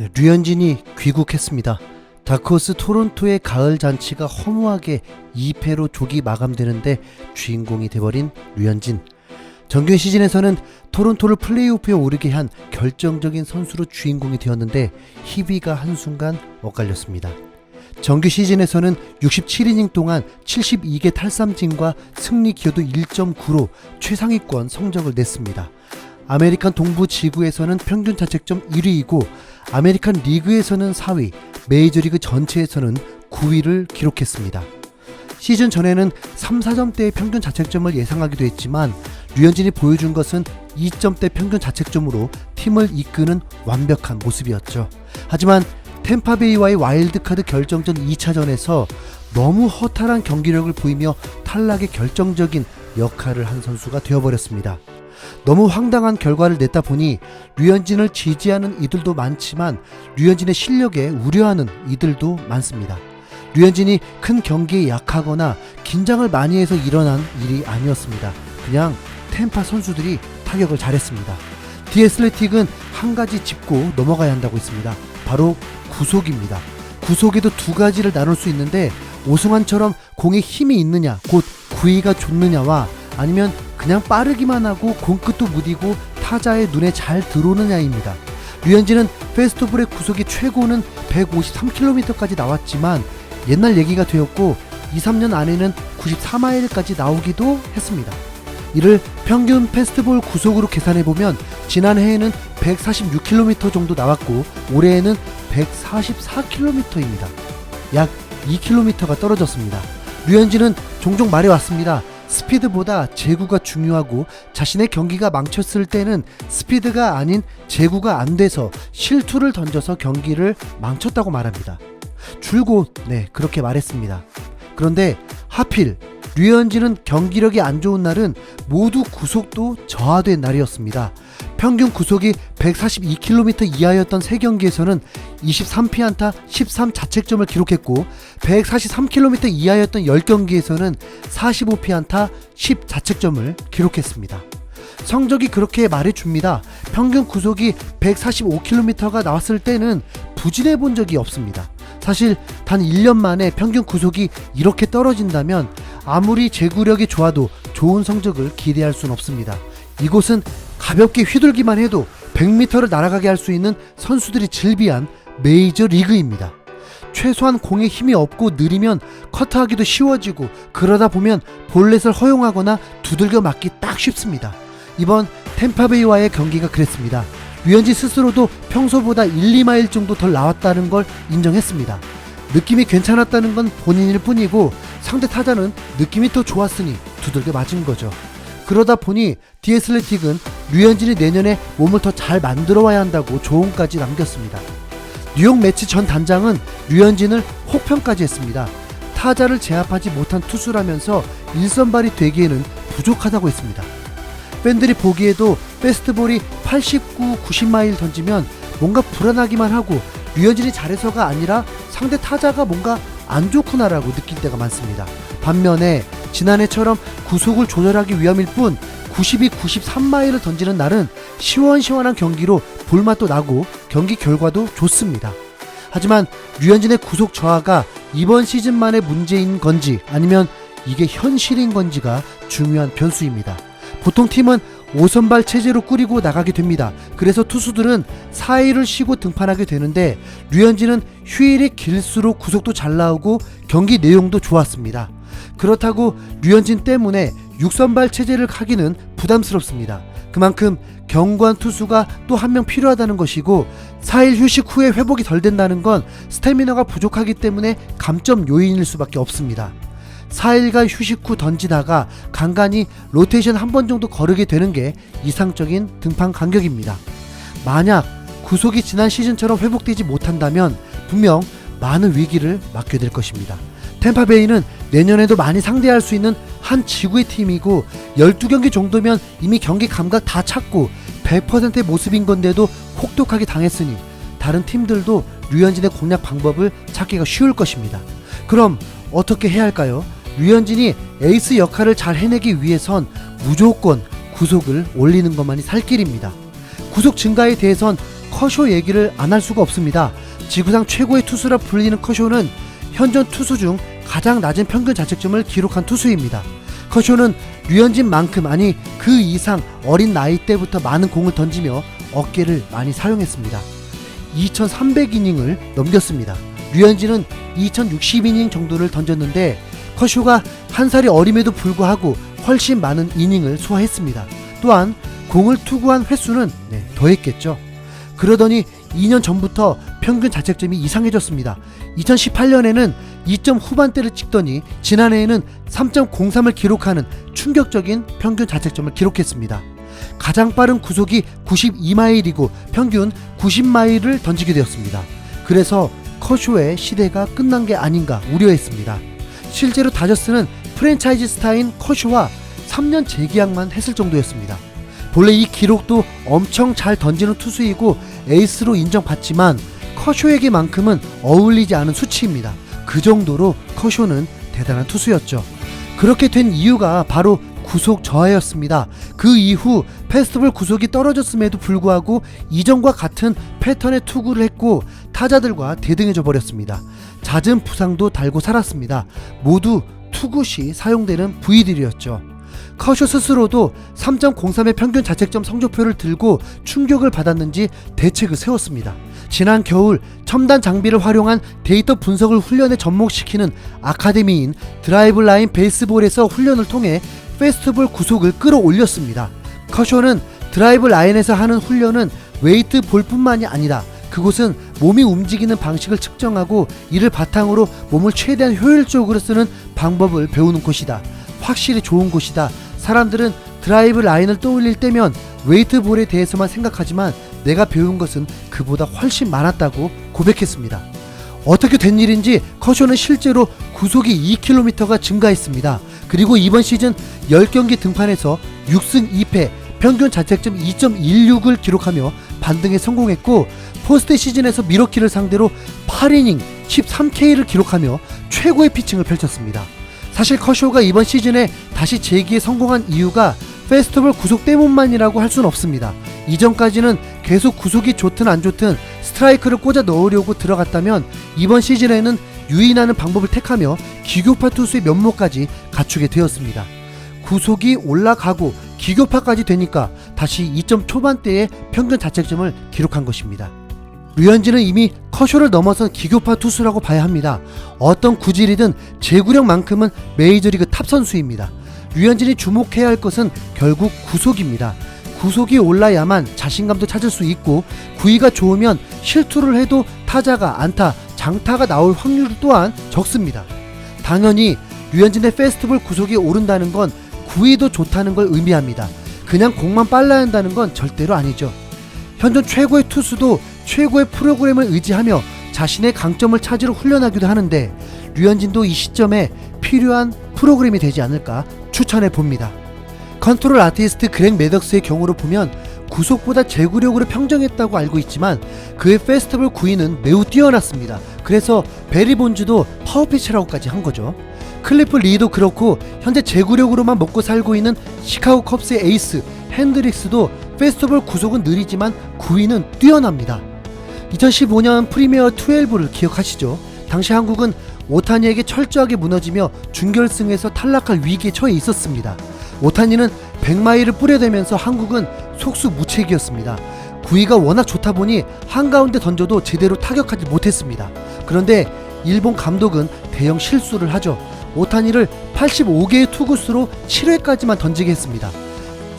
네, 류현진이 귀국했습니다. 다크호스 토론토의 가을 잔치가 허무하게 2패로 조기 마감되는데 주인공이 돼버린 류현진. 정규 시즌에서는 토론토를 플레이오프에 오르게 한 결정적인 선수로 주인공이 되었는데 희비가 한순간 엇갈렸습니다. 정규 시즌에서는 67이닝 동안 72개 탈삼진과 승리 기여도 1.9로 최상위권 성적을 냈습니다. 아메리칸 동부 지구에서는 평균 자책점 1위이고 아메리칸 리그에서는 4위, 메이저리그 전체에서는 9위를 기록했습니다. 시즌 전에는 3, 4점대의 평균 자책점을 예상하기도 했지만 류현진이 보여준 것은 2점대 평균 자책점으로 팀을 이끄는 완벽한 모습이었죠. 하지만 템파베이와의 와일드카드 결정전 2차전에서 너무 허탈한 경기력을 보이며 탈락의 결정적인 역할을 한 선수가 되어버렸습니다. 너무 황당한 결과를 냈다 보니 류현진을 지지하는 이들도 많지만 류현진의 실력에 우려하는 이들도 많습니다. 류현진이 큰 경기에 약하거나 긴장을 많이 해서 일어난 일이 아니었습니다. 그냥 템파 선수들이 타격을 잘했습니다. 디애슬레틱은 한 가지 짚고 넘어가야 한다고 했습니다. 바로 구속입니다. 구속에도 두 가지를 나눌 수 있는데 오승환처럼 공에 힘이 있느냐, 곧 구위가 좋느냐와 아니면 그냥 빠르기만 하고 공끝도 무디고 타자의 눈에 잘 들어오느냐입니다. 류현진은 페스티벌의 구속이 최고는 153km까지 나왔지만 옛날 얘기가 되었고 2, 3년 안에는 94마일까지 나오기도 했습니다. 이를 평균 페스티벌 구속으로 계산해보면 지난해에는 146km 정도 나왔고 올해에는 144km입니다. 약 2km가 떨어졌습니다. 류현진은 종종 말해왔습니다. 스피드보다 제구가 중요하고 자신의 경기가 망쳤을 때는 스피드가 아닌 제구가 안 돼서 실투를 던져서 경기를 망쳤다고 말합니다. 줄곧 그렇게 말했습니다. 그런데 하필 류현진은 경기력이 안 좋은 날은 모두 구속도 저하된 날이었습니다. 평균 구속이 142km 이하였던 3경기에서는 23피안타 13자책점을 기록했고 143km 이하였던 10경기에서는 45피안타 10자책점을 기록했습니다. 성적이 그렇게 말해줍니다. 평균 구속이 145km가 나왔을 때는 부진해 본 적이 없습니다. 사실 단 1년 만에 평균 구속이 이렇게 떨어진다면 아무리 제구력이 좋아도 좋은 성적을 기대할 수는 없습니다. 이곳은 가볍게 휘둘기만 해도 100m를 날아가게 할 수 있는 선수들이 즐비한 메이저 리그입니다. 최소한 공에 힘이 없고 느리면 커트하기도 쉬워지고 그러다 보면 볼넷을 허용하거나 두들겨 맞기 딱 쉽습니다. 이번 템파베이와의 경기가 그랬습니다. 류현진 스스로도 평소보다 1, 2마일 정도 덜 나왔다는 걸 인정했습니다. 느낌이 괜찮았다는 건 본인일 뿐이고 상대 타자는 느낌이 더 좋았으니 두들겨 맞은 거죠. 그러다 보니 디애슬레틱은 류현진이 내년에 몸을 더 잘 만들어 와야 한다고 조언까지 남겼습니다. 뉴욕 매치 전 단장은 류현진을 혹평까지 했습니다. 타자를 제압하지 못한 투수라면서 일선발이 되기에는 부족하다고 했습니다. 팬들이 보기에도 페스트볼이 89, 90마일 던지면 뭔가 불안하기만 하고 류현진이 잘해서가 아니라 상대 타자가 뭔가 안 좋구나라고 느낄 때가 많습니다. 반면에 지난해처럼 구속을 조절하기 위함일 뿐 92, 93마일을 던지는 날은 시원시원한 경기로 볼맛도 나고 경기 결과도 좋습니다. 하지만 류현진의 구속 저하가 이번 시즌만의 문제인 건지 아니면 이게 현실인 건지가 중요한 변수입니다. 보통 팀은 5선발 체제로 꾸리고 나가게 됩니다. 그래서 투수들은 4일을 쉬고 등판하게 되는데 류현진은 휴일이 길수록 구속도 잘 나오고 경기 내용도 좋았습니다. 그렇다고 류현진 때문에 6선발 체제를 하기는 부담스럽습니다. 그만큼 견고한 투수가 또 한 명 필요하다는 것이고 4일 휴식 후에 회복이 덜 된다는 건 스태미너가 부족하기 때문에 감점 요인일 수밖에 없습니다. 4일간 휴식 후 던지다가 간간히 로테이션 한 번 정도 거르게 되는 게 이상적인 등판 간격입니다. 만약 구속이 지난 시즌처럼 회복되지 못한다면 분명 많은 위기를 맞게 될 것입니다. 템파베이는 내년에도 많이 상대할 수 있는 한 지구의 팀이고 12경기 정도면 이미 경기 감각 다 찾고 100%의 모습인 건데도 혹독하게 당했으니 다른 팀들도 류현진의 공략 방법을 찾기가 쉬울 것입니다. 그럼 어떻게 해야 할까요? 류현진이 에이스 역할을 잘 해내기 위해선 무조건 구속을 올리는 것만이 살 길입니다. 구속 증가에 대해선 커쇼 얘기를 안 할 수가 없습니다. 지구상 최고의 투수라 불리는 커쇼는 현존 투수 중 가장 낮은 평균 자책점을 기록한 투수입니다. 커쇼는 류현진만큼 아니 그 이상 어린 나이 때부터 많은 공을 던지며 어깨를 많이 사용했습니다. 2300이닝을 넘겼습니다. 류현진은 2060이닝 정도를 던졌는데 커쇼가 한 살이 어림에도 불구하고 훨씬 많은 이닝을 소화했습니다. 또한 공을 투구한 횟수는 더했겠죠. 그러더니 2년 전부터 평균 자책점이 이상해졌습니다. 2018년에는 2점 후반대를 찍더니 지난해에는 3.03을 기록하는 충격적인 평균 자책점을 기록했습니다. 가장 빠른 구속이 92마일이고 평균 90마일을 던지게 되었습니다. 그래서 커쇼의 시대가 끝난 게 아닌가 우려했습니다. 실제로 다저스는 프랜차이즈 스타인 커쇼와 3년 재계약만 했을 정도였습니다. 본래 이 기록도 엄청 잘 던지는 투수이고 에이스로 인정받지만 커쇼에게만큼은 어울리지 않은 수치입니다. 그 정도로 커쇼는 대단한 투수였죠. 그렇게 된 이유가 바로 구속 저하였습니다. 그 이후 페스티벌 구속이 떨어졌음에도 불구하고 이전과 같은 패턴의 투구를 했고 타자들과 대등해져 버렸습니다. 잦은 부상도 달고 살았습니다. 모두 투구 시 사용되는 부위들이었죠. 커쇼 스스로도 3.03의 평균 자책점 성적표를 들고 충격을 받았는지 대책을 세웠습니다. 지난 겨울 첨단 장비를 활용한 데이터 분석을 훈련에 접목시키는 아카데미인 드라이브 라인 베이스볼에서 훈련을 통해 페스티벌 구속을 끌어올렸습니다. 커쇼는 드라이브 라인에서 하는 훈련은 웨이트 볼뿐만이 아니라 그곳은 몸이 움직이는 방식을 측정하고 이를 바탕으로 몸을 최대한 효율적으로 쓰는 방법을 배우는 곳이다. 확실히 좋은 곳이다. 사람들은 드라이브 라인을 떠올릴 때면 웨이트볼에 대해서만 생각하지만 내가 배운 것은 그보다 훨씬 많았다고 고백했습니다. 어떻게 된 일인지 커쇼는 실제로 구속이 2km가 증가했습니다. 그리고 이번 시즌 10경기 등판에서 6승 2패 평균 자책점 2.16을 기록하며 반등에 성공했고 포스트 시즌에서 미러키를 상대로 8이닝 13K를 기록하며 최고의 피칭을 펼쳤습니다. 사실 커쇼가 이번 시즌에 다시 재기에 성공한 이유가 페스티벌 구속 때문만이라고 할 수는 없습니다. 이전까지는 계속 구속이 좋든 안 좋든 스트라이크를 꽂아 넣으려고 들어갔다면 이번 시즌에는 유인하는 방법을 택하며 기교파 투수의 면모까지 갖추게 되었습니다. 구속이 올라가고 기교파까지 되니까 다시 2점 초반대의 평균 자책점을 기록한 것입니다. 류현진은 이미 커쇼를 넘어선 기교파 투수라고 봐야 합니다. 어떤 구질이든 제구력만큼은 메이저리그 탑 선수입니다. 류현진이 주목해야 할 것은 결국 구속입니다. 구속이 올라야만 자신감도 찾을 수 있고 구위가 좋으면 실투를 해도 타자가 안타, 장타가 나올 확률 또한 적습니다. 당연히 류현진의 페스티벌 구속이 오른다는 건 구위도 좋다는 걸 의미합니다. 그냥 공만 빨라야 한다는 건 절대로 아니죠. 현존 최고의 투수도 최고의 프로그램을 의지하며 자신의 강점을 찾으러 훈련하기도 하는데 류현진도 이 시점에 필요한 프로그램이 되지 않을까 추천해 봅니다. 컨트롤 아티스트 그렉 매덕스의 경우로 보면 구속보다 제구력으로 평정했다고 알고 있지만 그의 페스티벌 구위는 매우 뛰어났습니다. 그래서 베리 본즈도 파워피치라고까지 한 거죠. 클리프 리도 그렇고 현재 제구력으로만 먹고 살고 있는 시카고 컵스의 에이스 핸드릭스도 페스티벌 구속은 느리지만 구위는 뛰어납니다. 2015년 프리미어 12를 기억하시죠? 당시 한국은 오타니에게 철저하게 무너지며 준결승에서 탈락할 위기에 처해 있었습니다. 오타니는 100마일을 뿌려대면서 한국은 속수무책이었습니다. 구위가 워낙 좋다 보니 한가운데 던져도 제대로 타격하지 못했습니다. 그런데 일본 감독은 대형 실수를 하죠. 오타니를 85개의 투구수로 7회까지만 던지게 했습니다.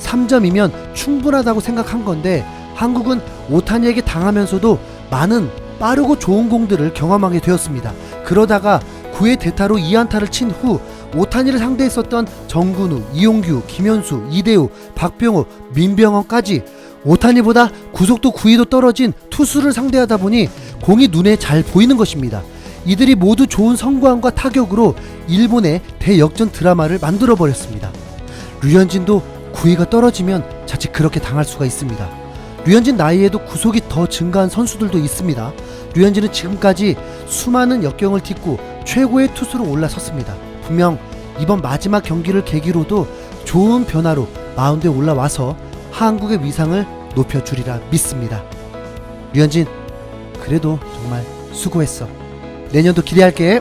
3점이면 충분하다고 생각한 건데 한국은 오타니에게 당하면서도 많은 빠르고 좋은 공들을 경험하게 되었습니다. 그러다가 9회 대타로 2안타를 친 후 오타니를 상대했었던 정근우, 이용규, 김현수, 이대우, 박병호, 민병헌까지 오타니보다 구속도 구위도 떨어진 투수를 상대하다 보니 공이 눈에 잘 보이는 것입니다. 이들이 모두 좋은 성과음과 타격으로 일본의 대역전 드라마를 만들어버렸습니다. 류현진도 구위가 떨어지면 자칫 그렇게 당할 수가 있습니다. 류현진 나이에도 구속이 더 증가한 선수들도 있습니다. 류현진은 지금까지 수많은 역경을 딛고 최고의 투수로 올라섰습니다. 분명 이번 마지막 경기를 계기로도 좋은 변화로 마운드에 올라와서 한국의 위상을 높여주리라 믿습니다. 류현진, 그래도 정말 수고했어. 내년도 기대할게.